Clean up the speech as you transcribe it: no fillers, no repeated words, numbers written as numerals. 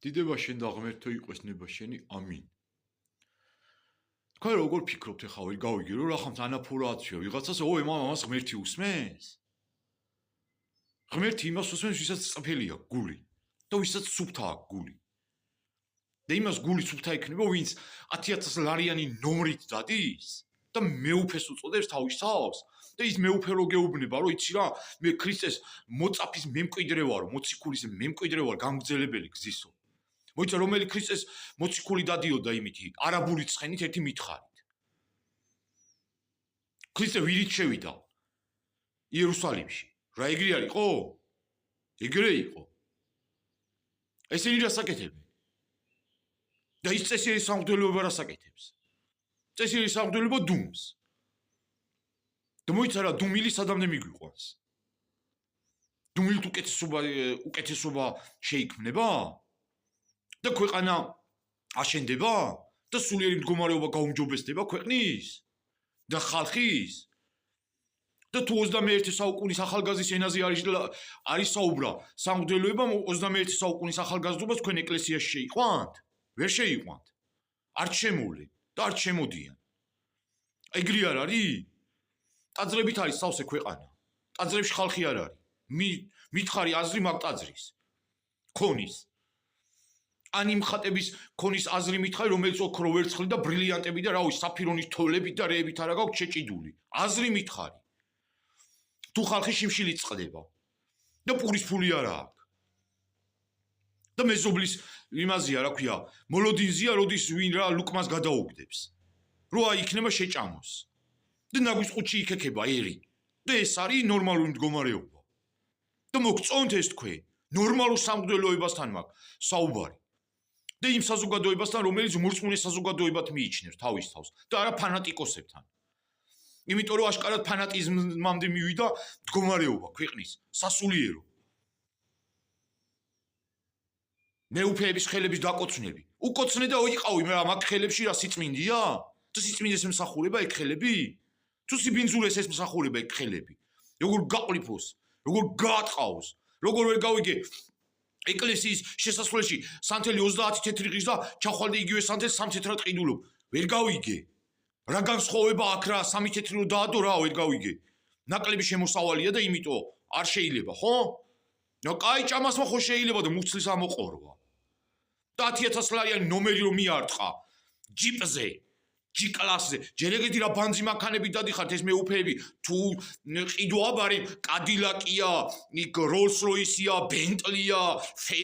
დიდება შენ და ღმერთო იყოს ნება შენი, ამინ. თქვენ როგორ ფიქრობთ ახლა ვერ გავიგე რომ რახან ანაფორააცია ვიღაცას ამას ღმერთი უსმენს? ღმერთი იმას უსმენს, ვისაც წფელია გული და ვისაც სუფთა აქვს გული. და იმას გული სუფთა იქნება, ვინც 10,000 ლარიანი ნომრით დადის და მეუფეს უწოდებს თავის თავს. და ის მეუფე რო გეუბნება, რომ იცი რა, მე ქრისტეს მოწაფის მემკვიდრე ვარო, მოციქულის მემკვიდრე ვარ, გამგზელებელი გზისო. მოიცა რომელი ქრისტეს მოციქული დადიოდა იმითი, არაბული ცხენით ერთი მითხარით. ქრისტე ვირით შევიდა იერუსალიმში. რა ეგრე არ იყო? ეგრე იყო. ესენი რასაკეთებენ? და ის წესიერი სამღვდელოება რასაკეთებს? წესიერი სამღვდელოება დუმს. და მოიცა რა, დუმილი სადამდე მიგვიყვანს. დუმილით უკეთესობა შეიქმნება? და ქვეყანა აშენდება? და სულიერი მდგომარეობა გაუმჯობესდება ქვეყნის? და ხალხის? და თუ 21 საუკუნის ახალგაზრდის ენაზე არის საუბრა, სამღვდელოებამ 21 საუკუნის ახალგაზრდობას თქვენ ეკლესიაში შეიყვანთ? ვერ შეიყვანთ. არ შემოვლენ და არ შემოდიან. ეგრე არ არის? ტაძრებით არის სავსე ქვეყანა. ტაძრებში ხალხი არ არის. მითხარი აზრი მაგ ტაძრის. ქონის. ან იმ ხატების ქონის აზრი მითხარი, რომელიც ოქრო ვერცხლი და ბრილიანტები და რავი, საფირონის თოვლებით და რეებით არა გაქვს შეჭიდული. აზრი მითხარი. თუ ხალხი შიმშილით წყდება და პურის ფული არა აქვს. და მეზობლის იმაზია, რა ქვია, მოლოდინზია, როდის ვინ რა ლუკმას გადაუგდებს. რო აი იქნება შეჭამოს. და ნაგვის ყუთში იქექება ერი. და ეს არის ნორმალური მდგომარეობა. და მოგწონთ ეს თქვენ, ნორმალურ სამღვდელოებასთან მაქვს საუბარი. და იმ საზოგადოებასთან, რომელიც მორწმუნე საზოგადოებად მიიჩნევს თავის თავს და არა ფანატიკოსებთან. იმიტომ რომ აშკარად ფანატიზმამდე მივიდა მდგომარეობა ქვეყნის, სასულიერო. მეუფეების ხელების დაკოცნები. უკოცნე და იყავი მაგ ხელებში რა სიწმინდია? თუ სიწმინდეს მსახურება ეგ ხელები? თუ სიბინძურეს ეს მსახურება ეგ ხელები? როგორ გაყლიფოს, როგორ გაატყავს, როგორ ვერ გავიგე ეკლესიის შესასვლელში სანთელი 30 თეთრი ღირს და ჩახვალდე იგივე სანთელს 3 თეთრად ყიდულობ. ვერ გავიგე. რა განსხვავება აქ რა 3 თეთრი რო დაადო რა ვერ გავიგე. ნაკლები შემოსავალია და იმიტომ არ შეიძლება, ხო? ნო კაი ჭამასმა ხო შეიძლება და მუცლის ამოყორვა. და 10,000 ლარიანი ნომერი რომ მიარტყა ჯიპზე, ჯი-კლასზე. ჯერ ეგეთი რა ბანძი მანქანები დადიხართ ეს მეუფეები, თუ ყიდვა ბარი, კადილაკია, როლს როისია, ბენტლია,